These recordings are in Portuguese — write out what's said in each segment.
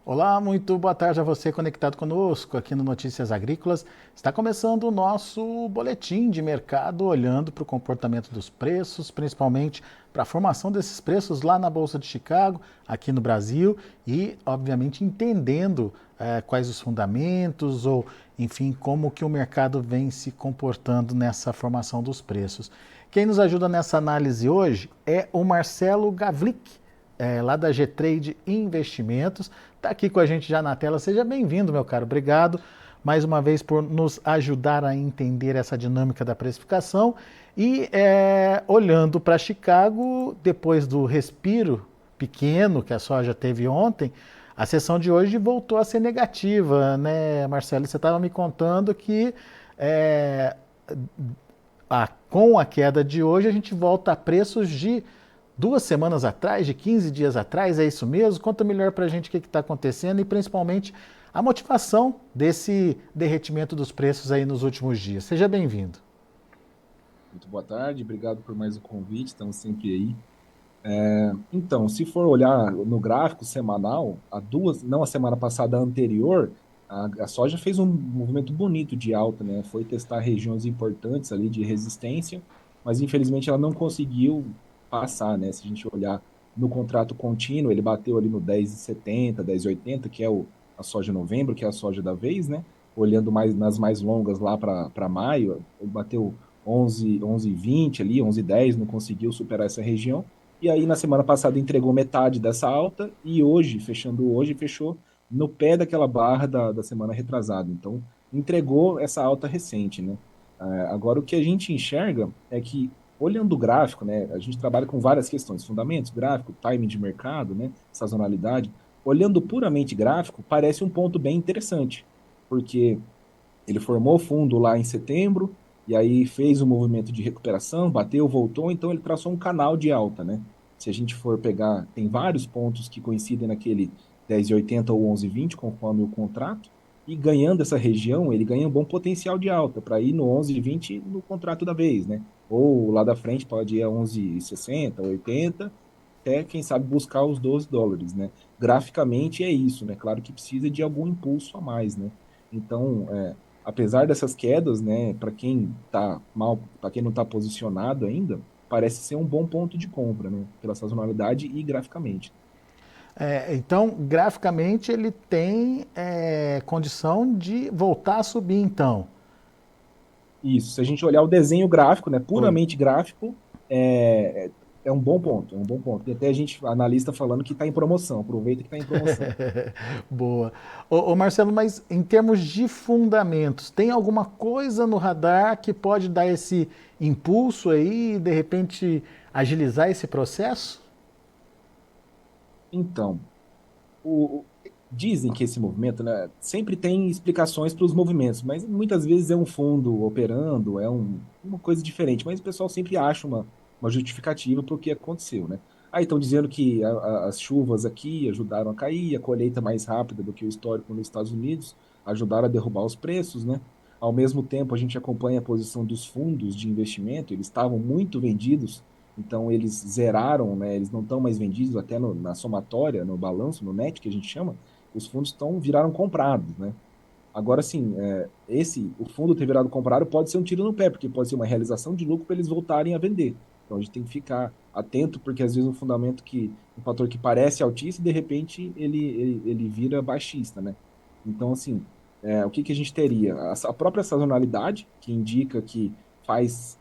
Olá, muito boa tarde a você conectado conosco aqui no Notícias Agrícolas. Está começando o nosso boletim de mercado, olhando para o comportamento dos preços, principalmente para a formação desses preços lá na Bolsa de Chicago, aqui no Brasil, e, obviamente, entendendo quais os fundamentos ou, enfim, como que o mercado vem se comportando nessa formação dos preços. Quem nos ajuda nessa análise hoje é o Marcelo Gavlik, lá da G-Trade Investimentos. Está aqui com a gente já na tela. Seja bem-vindo, meu caro. Obrigado mais uma vez por nos ajudar a entender essa dinâmica da precificação. E olhando para Chicago, depois do respiro pequeno que a soja teve ontem, a sessão de hoje voltou a ser negativa, né, Marcelo? Você estava me contando que é, com a queda de hoje a gente volta a preços de 2 semanas atrás, de 15 dias atrás, é isso mesmo? Conta melhor para a gente o que está acontecendo e principalmente a motivação desse derretimento dos preços aí nos últimos dias. Seja bem-vindo. Muito boa tarde, obrigado por mais um convite, estamos sempre aí. Então, se for olhar no gráfico semanal, não a semana passada, a anterior, a soja fez um movimento bonito de alta, né? Foi testar regiões importantes ali de resistência, mas infelizmente ela não conseguiu passar, né? Se a gente olhar no contrato contínuo, ele bateu ali no 10,70, 10,80, que é a soja novembro, que é a soja da vez, né? Olhando mais nas mais longas lá para maio, ele bateu 11,20 ali, 11,10, não conseguiu superar essa região. E aí, na semana passada, entregou metade dessa alta e hoje, fechando hoje, fechou no pé daquela barra da semana retrasada. Então, entregou essa alta recente, né? Agora, o que a gente enxerga é que, olhando o gráfico, né, a gente trabalha com várias questões, fundamentos, gráfico, timing de mercado, né, sazonalidade. Olhando puramente gráfico, parece um ponto bem interessante, porque ele formou fundo lá em setembro, e aí fez um movimento de recuperação, bateu, voltou, então ele traçou um canal de alta, né? Se a gente for pegar, tem vários pontos que coincidem naquele 10,80 ou 11,20, conforme o contrato, e ganhando essa região, ele ganha um bom potencial de alta para ir no 11,20 no contrato da vez, né? Ou lá da frente pode ir a 11,60, 80, até, quem sabe, buscar os $12, né? Graficamente é isso, né? Claro que precisa de algum impulso a mais, né? Então, apesar dessas quedas, né, para quem tá mal, para quem não está posicionado ainda, parece ser um bom ponto de compra, né, pela sazonalidade e graficamente. Então, graficamente, ele tem condição de voltar a subir, então. Isso, se a gente olhar o desenho gráfico, né, Olha. puramente gráfico, é um bom ponto, é um bom ponto. E até a gente, analista falando que está em promoção, aproveita que está em promoção. Boa. Ô, Marcelo, mas em termos de fundamentos, tem alguma coisa no radar que pode dar esse impulso aí e de repente agilizar esse processo? Então, dizem que esse movimento, né, sempre tem explicações para os movimentos, mas muitas vezes é um fundo operando, uma coisa diferente, mas o pessoal sempre acha uma justificativa para o que aconteceu, né? Aí estão dizendo que as chuvas aqui ajudaram a cair, a colheita mais rápida do que o histórico nos Estados Unidos ajudaram a derrubar os preços, né? Ao mesmo tempo, a gente acompanha a posição dos fundos de investimento, eles estavam muito vendidos, então eles zeraram, né? Eles não estão mais vendidos até na somatória, no balanço, no net que a gente chama, os fundos viraram comprados, né? Agora, sim, o fundo ter virado comprado pode ser um tiro no pé, porque pode ser uma realização de lucro para eles voltarem a vender. Então, a gente tem que ficar atento, porque às vezes um fator que parece altista, de repente ele vira baixista, né? Então, assim, o que que a gente teria? A própria sazonalidade, que indica que faz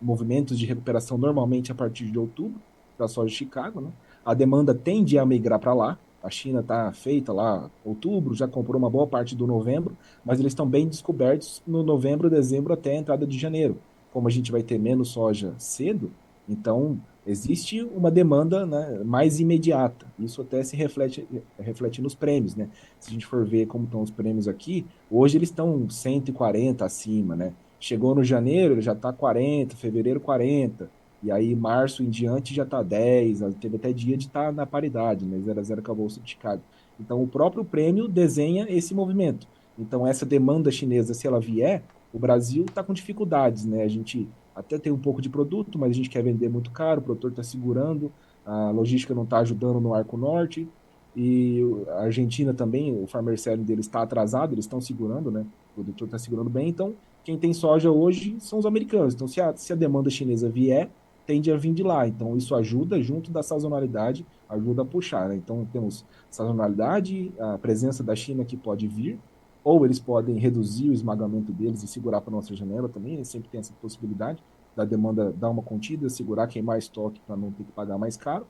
movimentos de recuperação normalmente a partir de outubro, para a soja de Chicago, né? A demanda tende a migrar para lá, a China está feita lá outubro, já comprou uma boa parte do novembro, mas eles estão bem descobertos no novembro, dezembro até a entrada de janeiro. Como a gente vai ter menos soja cedo, então existe uma demanda, né, mais imediata. Isso até se reflete nos prêmios, né? Se a gente for ver como estão os prêmios aqui, hoje eles estão 140 acima, né? Chegou no janeiro, ele já está 40, fevereiro 40. E aí, março em diante já está 10, teve até dia de estar na paridade, né? 0 a 0 com a Bolsa de Chicago. Então, o próprio prêmio desenha esse movimento. Então, essa demanda chinesa, se ela vier, o Brasil está com dificuldades, né? A gente até tem um pouco de produto, mas a gente quer vender muito caro, o produtor está segurando, a logística não está ajudando no Arco Norte. e a Argentina também, o farmer selling deles está atrasado, eles estão segurando, né? O produtor está segurando bem, então quem tem soja hoje são os americanos. Então, se a demanda chinesa vier, tende a vir de lá. Então, isso ajuda, junto da sazonalidade, ajuda a puxar, né? Então, temos sazonalidade, a presença da China que pode vir, ou eles podem reduzir o esmagamento deles e segurar para nossa janela também, sempre tem essa possibilidade da demanda dar uma contida, segurar, queimar estoque para não ter que pagar mais caro.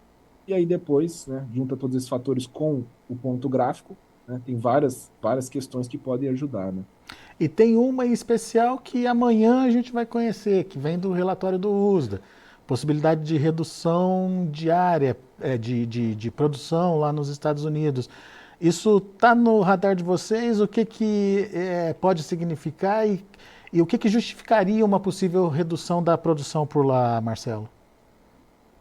E aí depois, né, junta todos esses fatores com o ponto gráfico, né, tem várias questões que podem ajudar, né? E tem uma em especial que amanhã a gente vai conhecer, que vem do relatório do USDA. Possibilidade de redução diária de produção lá nos Estados Unidos. Isso está no radar de vocês? O que pode significar e o que justificaria uma possível redução da produção por lá, Marcelo?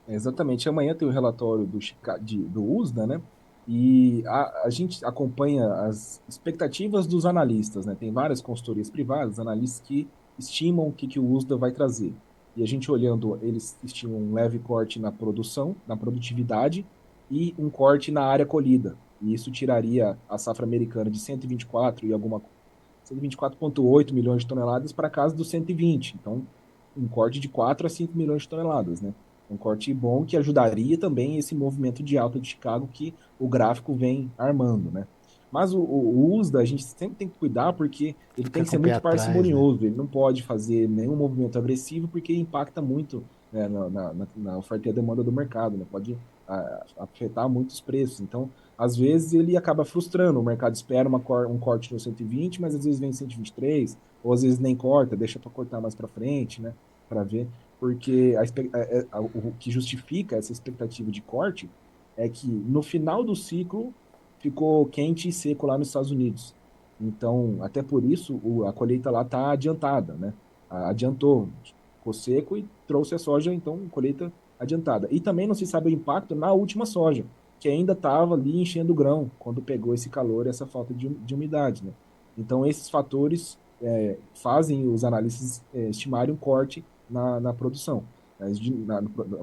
Exatamente. Amanhã tem o relatório do USDA, né? E a gente acompanha as expectativas dos analistas, né? Tem várias consultorias privadas, analistas que estimam o que o USDA vai trazer. E a gente olhando, eles estimam um leve corte na produção, na produtividade e um corte na área colhida. E isso tiraria a safra americana de 124 e alguma 124,8 milhões de toneladas para casa dos 120. Então, um corte de 4 a 5 milhões de toneladas, né? Um corte bom que ajudaria também esse movimento de alta de Chicago que o gráfico vem armando, né? Mas o USDA, a gente sempre tem que cuidar porque ele tem Fica que com ser o pé muito atrás, né? parcimonioso, ele não pode fazer nenhum movimento agressivo porque impacta muito, né, na oferta e a demanda do mercado, né? Pode afetar muitos preços. Então, às vezes ele acaba frustrando, o mercado espera um corte no 120, mas às vezes vem 123, ou às vezes nem corta, deixa para cortar mais para frente, né? Para ver porque o que justifica essa expectativa de corte é que no final do ciclo ficou quente e seco lá nos Estados Unidos. Então, até por isso, a colheita lá está adiantada, né? Adiantou, ficou seco e trouxe a soja, então, colheita adiantada. E também não se sabe o impacto na última soja, que ainda estava ali enchendo o grão, quando pegou esse calor e essa falta de umidade, né? Então, esses fatores fazem os analistas estimarem um corte na produção,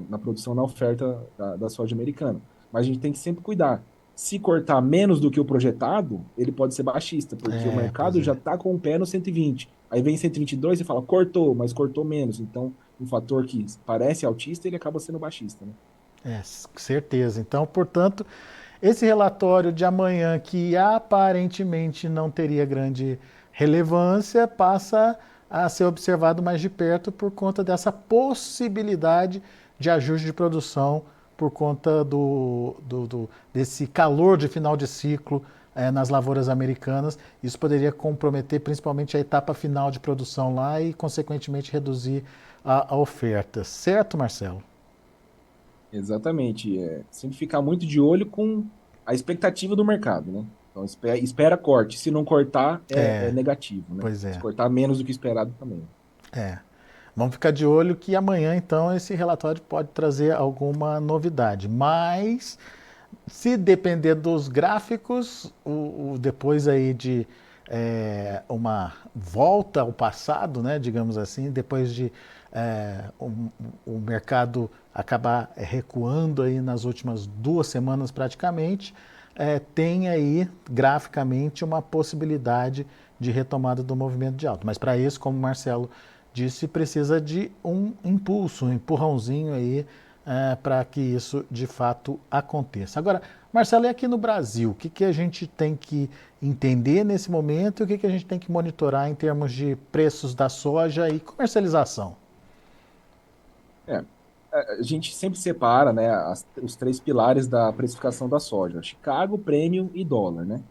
na produção, na oferta da soja americana. Mas a gente tem que sempre cuidar. Se cortar menos do que o projetado, ele pode ser baixista, porque o Pois mercado já é. está com o pé no 120. Aí vem 122 e fala, cortou, mas cortou menos. Então, um fator que parece altista, ele acaba sendo baixista, né? Certeza. Então, portanto, esse relatório de amanhã, que aparentemente não teria grande relevância, passa a ser observado mais de perto por conta dessa possibilidade de ajuste de produção por conta desse calor de final de ciclo nas lavouras americanas. Isso poderia comprometer principalmente a etapa final de produção lá e, consequentemente, reduzir a oferta. Certo, Marcelo? Exatamente. Sempre ficar muito de olho com a expectativa do mercado, né? Então, espera corte. Se não cortar, é negativo, né? Pois Se é. cortar menos do que esperado também. É. Vamos ficar de olho que amanhã, então, esse relatório pode trazer alguma novidade. Mas, se depender dos gráficos, depois aí de uma volta ao passado, né, digamos assim, depois de o mercado acabar recuando aí nas últimas 2 semanas praticamente, tem aí graficamente uma possibilidade de retomada do movimento de alta. Mas para isso, como o Marcelo disse, precisa de um impulso, um empurrãozinho aí para que isso de fato aconteça. Agora, Marcelo, e aqui no Brasil, o que a gente tem que entender nesse momento e o que a gente tem que monitorar em termos de preços da soja e comercialização? É, a gente sempre separa, né, os três pilares da precificação da soja: Chicago, prêmio e dólar, né?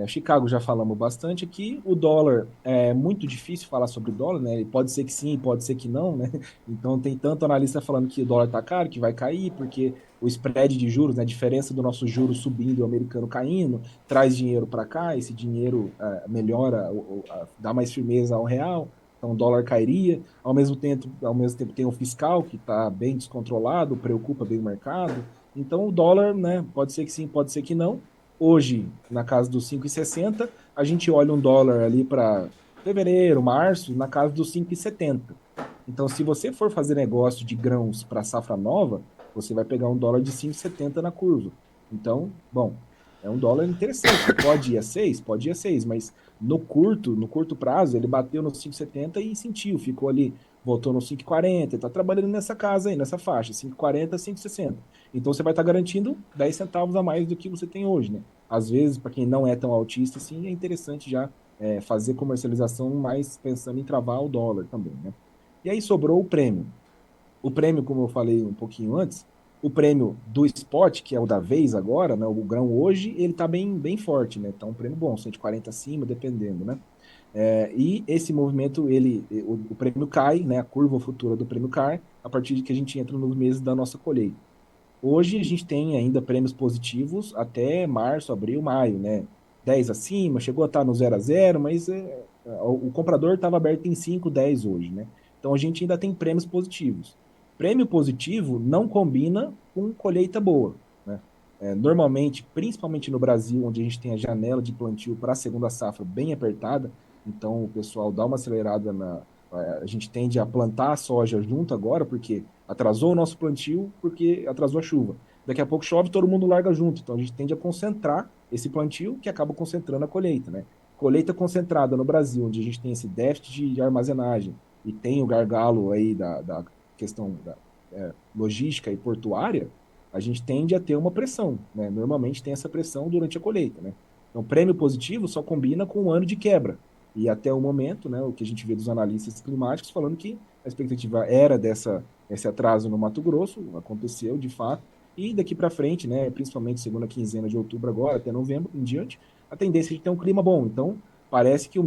Chicago já falamos bastante aqui. O dólar é muito difícil falar sobre o dólar, né? Ele pode ser que sim, pode ser que não, né? Então tem tanto analista falando que o dólar está caro, que vai cair, porque o spread de juros, né, a diferença do nosso juro subindo e o americano caindo, traz dinheiro para cá, esse dinheiro melhora, dá mais firmeza ao real, então o dólar cairia. Ao mesmo tempo tem o fiscal, que está bem descontrolado, preocupa bem o mercado. Então o dólar, né, pode ser que sim, pode ser que não. Hoje, na casa dos 5,60, a gente olha um dólar ali para fevereiro, março, na casa dos 5,70. Então, se você for fazer negócio de grãos para safra nova, você vai pegar um dólar de 5,70 na curva. Então, bom. É um dólar interessante. Pode ir a 6? Pode ir a 6, mas no curto prazo, ele bateu no 5,70 e sentiu, ficou ali, voltou no 5,40, está trabalhando nessa casa aí, nessa faixa, 5,40, 5,60. Então você vai estar garantindo 10 centavos a mais do que você tem hoje, né? Às vezes, para quem não é tão autista, assim, é interessante já fazer comercialização mais pensando em travar o dólar também, né? E aí sobrou o prêmio. O prêmio, como eu falei um pouquinho antes, o prêmio do spot, que é o da vez agora, né, o grão hoje, ele está bem, bem forte, né? Tá um prêmio bom, 140 acima, dependendo, né? E esse movimento, o prêmio cai, né? A curva futura do prêmio cai a partir de que a gente entra nos meses da nossa colheita. Hoje a gente tem ainda prêmios positivos até março, abril, maio, né? 10 acima, chegou a estar no 0 a 0, mas o comprador estava aberto em 5, 10 hoje, né? Então a gente ainda tem prêmios positivos. Prêmio positivo não combina com colheita boa, né? Normalmente, principalmente no Brasil, onde a gente tem a janela de plantio para a segunda safra bem apertada, então o pessoal dá uma acelerada a gente tende a plantar a soja junto agora, porque atrasou o nosso plantio, porque atrasou a chuva. Daqui a pouco chove, todo mundo larga junto. Então a gente tende a concentrar esse plantio, que acaba concentrando a colheita, né? Colheita concentrada no Brasil, onde a gente tem esse déficit de armazenagem e tem o gargalo aí da questão da logística e portuária, a gente tende a ter uma pressão, né? Normalmente tem essa pressão durante a colheita, né? Então, prêmio positivo só combina com um ano de quebra. E até o momento, né, o que a gente vê dos analistas climáticos falando que a expectativa era esse atraso no Mato Grosso, aconteceu de fato, e daqui para frente, né, principalmente segunda quinzena de outubro agora, até novembro em diante, a tendência é de ter um clima bom. Então, parece que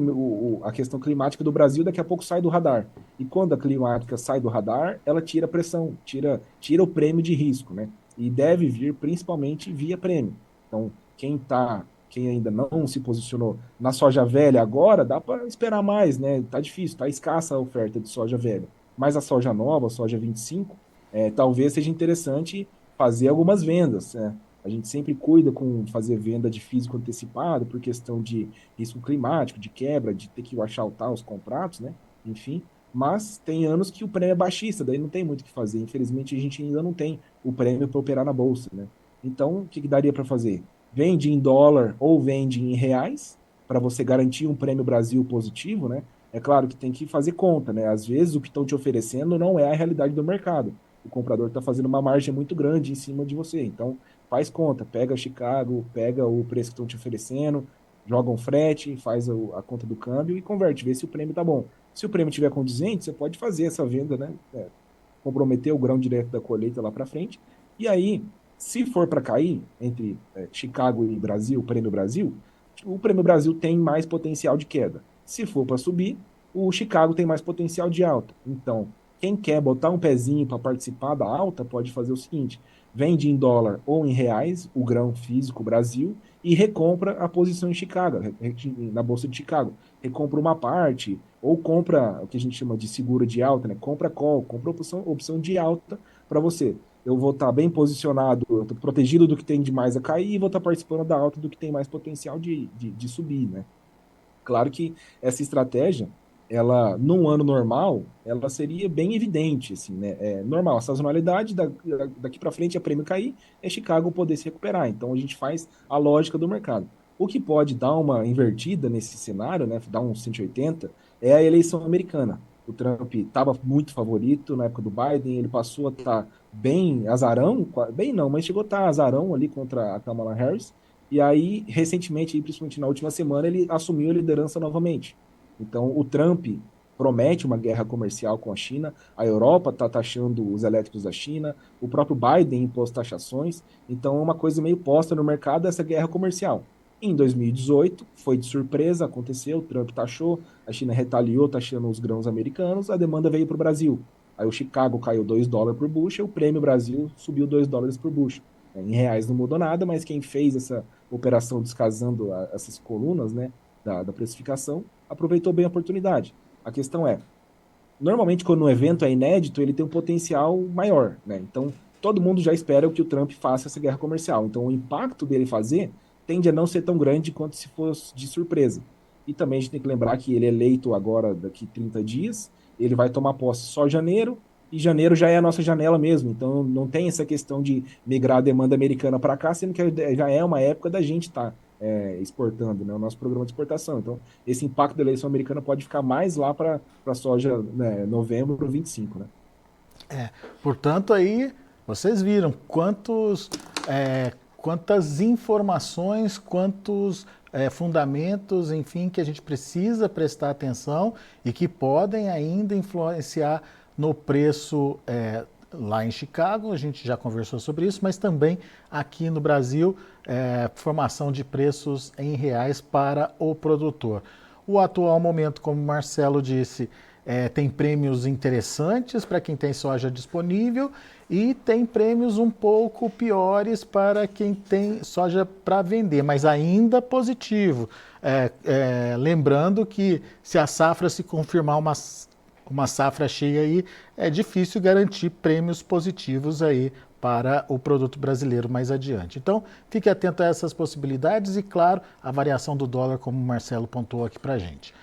a questão climática do Brasil daqui a pouco sai do radar. E quando a climática sai do radar, ela tira a pressão, tira o prêmio de risco, né? E deve vir principalmente via prêmio. Então, quem ainda não se posicionou na soja velha agora, dá para esperar mais, né? Tá difícil, tá escassa a oferta de soja velha. Mas a soja nova, a soja 25, talvez seja interessante fazer algumas vendas, né? A gente sempre cuida com fazer venda de físico antecipado por questão de risco climático, de quebra, de ter que achatar os contratos, né? Enfim, mas tem anos que o prêmio é baixista, daí não tem muito o que fazer. Infelizmente, a gente ainda não tem o prêmio para operar na bolsa, né? Então, o que daria para fazer? Vende em dólar ou vende em reais, para você garantir um prêmio Brasil positivo, né? É claro que tem que fazer conta, né? Às vezes o que estão te oferecendo não é a realidade do mercado. O comprador está fazendo uma margem muito grande em cima de você. Então, faz conta, pega Chicago, pega o preço que estão te oferecendo, joga um frete, faz a conta do câmbio e converte, vê se o prêmio tá bom. Se o prêmio estiver condizente, você pode fazer essa venda, né? Comprometer o grão direto da colheita lá para frente. E aí, se for para cair entre Chicago e Brasil, o Prêmio Brasil tem mais potencial de queda. Se for para subir, o Chicago tem mais potencial de alta. Então, quem quer botar um pezinho para participar da alta pode fazer o seguinte: vende em dólar ou em reais o grão físico Brasil e recompra a posição em Chicago, na Bolsa de Chicago. Recompra uma parte ou compra o que a gente chama de seguro de alta, né? Compra call, compra opção de alta para você. Eu vou estar bem posicionado, eu estou protegido do que tem de mais a cair e vou estar participando da alta do que tem mais potencial de subir, né? Claro que essa estratégia, ela, num ano normal, ela seria bem evidente, assim, né? Normal, a sazonalidade, daqui para frente a prêmio cair, é Chicago poder se recuperar. Então a gente faz a lógica do mercado. O que pode dar uma invertida nesse cenário, né? Dar um 180, é a eleição americana. O Trump estava muito favorito na época do Biden, ele passou a estar bem azarão, bem não, mas chegou a estar azarão ali contra a Kamala Harris. E aí, recentemente, principalmente na última semana, ele assumiu a liderança novamente. Então, o Trump promete uma guerra comercial com a China, a Europa está taxando os elétricos da China, o próprio Biden impôs taxações, então é uma coisa meio posta no mercado essa guerra comercial. Em 2018, foi de surpresa, aconteceu, o Trump taxou, a China retaliou taxando os grãos americanos, a demanda veio para o Brasil. Aí o Chicago caiu $2 por bushel, o prêmio Brasil subiu $2 por bushel. Em reais não mudou nada, mas quem fez essa operação descasando essas colunas, né, da precificação, aproveitou bem a oportunidade. A questão é, normalmente quando um evento é inédito, ele tem um potencial maior, né? Então, todo mundo já espera que o Trump faça essa guerra comercial. Então, o impacto dele fazer tende a não ser tão grande quanto se fosse de surpresa. E também a gente tem que lembrar que ele é eleito agora daqui 30 dias, ele vai tomar posse só em janeiro, e janeiro já é a nossa janela mesmo. Então não tem essa questão de migrar a demanda americana para cá, sendo que já é uma época da gente estar exportando, né, o nosso programa de exportação. Então esse impacto da eleição americana pode ficar mais lá para a soja, né, novembro 25, né? Portanto, aí vocês viram quantas informações, quantos fundamentos, enfim, que a gente precisa prestar atenção e que podem ainda influenciar no preço lá em Chicago. A gente já conversou sobre isso, mas também aqui no Brasil, formação de preços em reais para o produtor. O atual momento, como o Marcelo disse, tem prêmios interessantes para quem tem soja disponível e tem prêmios um pouco piores para quem tem soja para vender, mas ainda positivo. Lembrando que se a safra se confirmar uma safra cheia aí, é difícil garantir prêmios positivos aí para o produto brasileiro mais adiante. Então, fique atento a essas possibilidades e, claro, a variação do dólar, como o Marcelo pontuou aqui para a gente.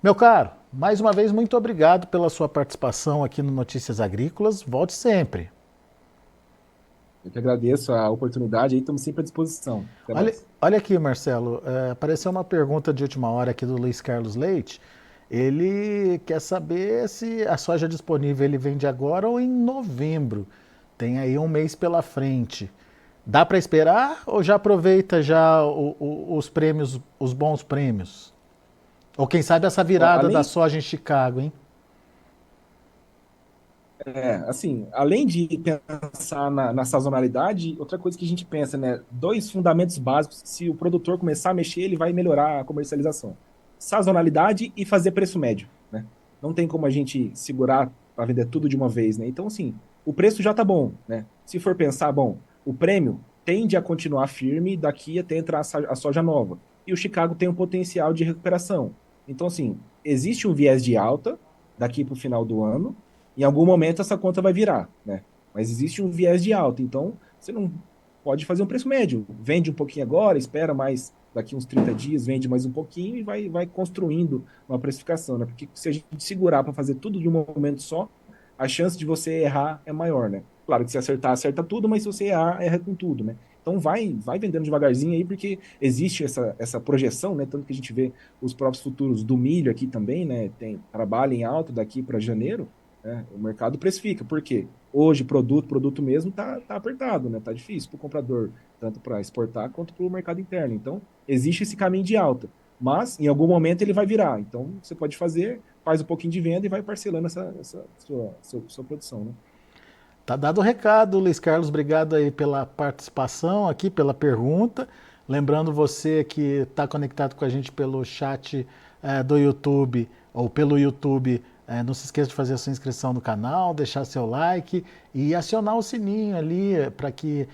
Meu caro, mais uma vez, muito obrigado pela sua participação aqui no Notícias Agrícolas. Volte sempre. Eu que agradeço a oportunidade e estamos sempre à disposição. Olha aqui, Marcelo, apareceu uma pergunta de última hora aqui do Luiz Carlos Leite. Ele quer saber se a soja disponível ele vende agora ou em novembro. Tem aí um mês pela frente. Dá para esperar ou já aproveita já os prêmios, os bons prêmios? Ou quem sabe essa virada da soja em Chicago, hein? Assim, além de pensar na sazonalidade, outra coisa que a gente pensa, né? Dois fundamentos básicos, se o produtor começar a mexer, ele vai melhorar a comercialização. Sazonalidade e fazer preço médio, né? Não tem como a gente segurar para vender tudo de uma vez, né? Então, assim, o preço já tá bom, né? Se for pensar, bom, o prêmio tende a continuar firme daqui até entrar a soja nova. E o Chicago tem um potencial de recuperação. Então, assim, existe um viés de alta daqui para o final do ano. Em algum momento essa conta vai virar, né? Mas existe um viés de alta, então você não pode fazer um preço médio. Vende um pouquinho agora, espera mais daqui uns 30 dias, vende mais um pouquinho e vai construindo uma precificação, né? Porque se a gente segurar para fazer tudo de um momento só, a chance de você errar é maior, né? Claro que se acertar, acerta tudo, mas se você errar, erra com tudo, né? Então vai vendendo devagarzinho aí, porque existe essa projeção, né? Tanto que a gente vê os próprios futuros do milho aqui também, né? Trabalha em alta daqui para janeiro. O mercado precifica, por quê? Hoje, produto mesmo tá apertado, né? Tá difícil para o comprador, tanto para exportar quanto para o mercado interno. Então, existe esse caminho de alta, mas em algum momento ele vai virar. Então, você pode faz um pouquinho de venda e vai parcelando essa sua produção, né? Tá dado o recado, Luiz Carlos, obrigado aí pela participação aqui, pela pergunta. Lembrando você que está conectado com a gente pelo chat do YouTube ou pelo YouTube, não se esqueça de fazer a sua inscrição no canal, deixar seu like e acionar o sininho ali para que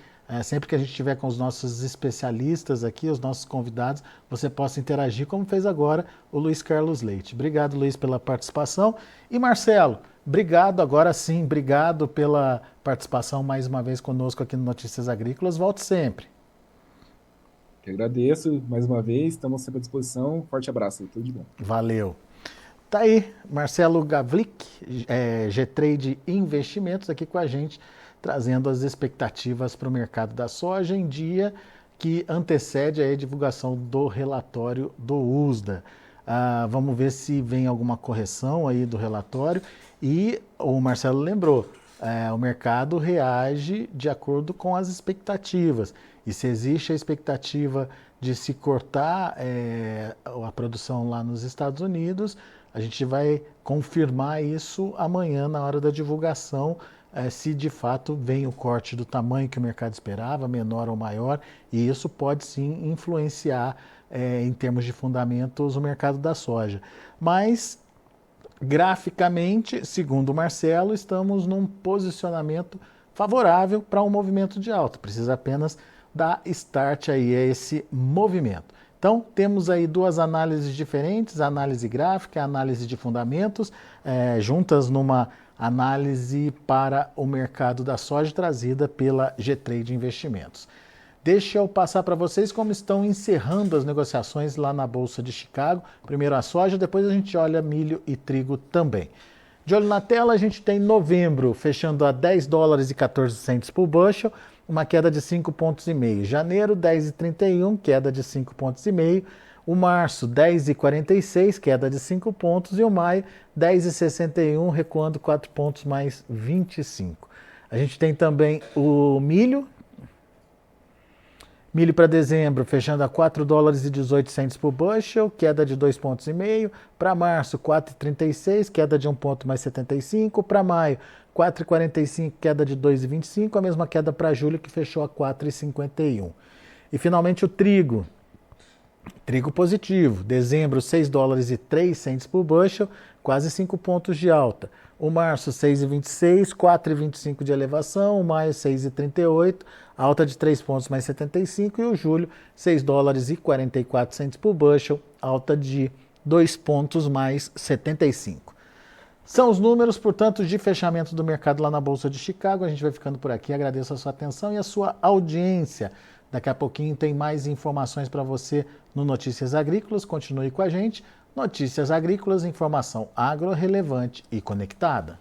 sempre que a gente estiver com os nossos especialistas aqui, os nossos convidados, você possa interagir como fez agora o Luiz Carlos Leite. Obrigado, Luiz, pela participação. E Marcelo, obrigado, agora sim, obrigado pela participação mais uma vez conosco aqui no Notícias Agrícolas. Volte sempre. Eu agradeço mais uma vez, estamos sempre à disposição. Forte abraço, tudo de bom. Valeu. Tá aí, Marcelo Gavlik, G-Trade Investimentos, aqui com a gente, trazendo as expectativas para o mercado da soja em dia que antecede a divulgação do relatório do USDA. Vamos ver se vem alguma correção aí do relatório. E o Marcelo lembrou, o mercado reage de acordo com as expectativas. E se existe a expectativa de se cortar a produção lá nos Estados Unidos, a gente vai confirmar isso amanhã na hora da divulgação, se de fato vem o corte do tamanho que o mercado esperava, menor ou maior, e isso pode sim influenciar em termos de fundamentos o mercado da soja. Mas graficamente, segundo o Marcelo, estamos num posicionamento favorável para um movimento de alta. Precisa apenas dar start aí a esse movimento. Então, temos aí duas análises diferentes, a análise gráfica e a análise de fundamentos, juntas numa análise para o mercado da soja trazida pela G-Trade Investimentos. Deixa eu passar para vocês como estão encerrando as negociações lá na Bolsa de Chicago. Primeiro a soja, depois a gente olha milho e trigo também. De olho na tela, a gente tem novembro fechando a 10 dólares e 14 centes por bushel, uma queda de 5,5 pontos. Janeiro, 10,31, queda de 5,5 pontos. O março, 10,46, queda de 5 pontos. E o maio, 10,61, recuando 4 pontos mais 25. A gente tem também o milho. Milho para dezembro, fechando a 4 dólares e 18 centes por bushel, queda de 2,5 pontos. Para março, 4,36, queda de 1 ponto mais 75. Para maio, 4,45, queda de 2,25. A mesma queda para julho, que fechou a 4,51. E finalmente o trigo. Trigo positivo, dezembro 6 dólares e 3 centes por bushel, quase 5 pontos de alta. O março 6,26, 4,25 de elevação, o maio 6,38, alta de 3 pontos mais 75 e o julho 6 dólares e 44 centes por bushel, alta de 2 pontos mais 75. São os números, portanto, de fechamento do mercado lá na Bolsa de Chicago. A gente vai ficando por aqui. Agradeço a sua atenção e a sua audiência. Daqui a pouquinho tem mais informações para você no Notícias Agrícolas. Continue com a gente. Notícias Agrícolas, informação agro relevante e conectada.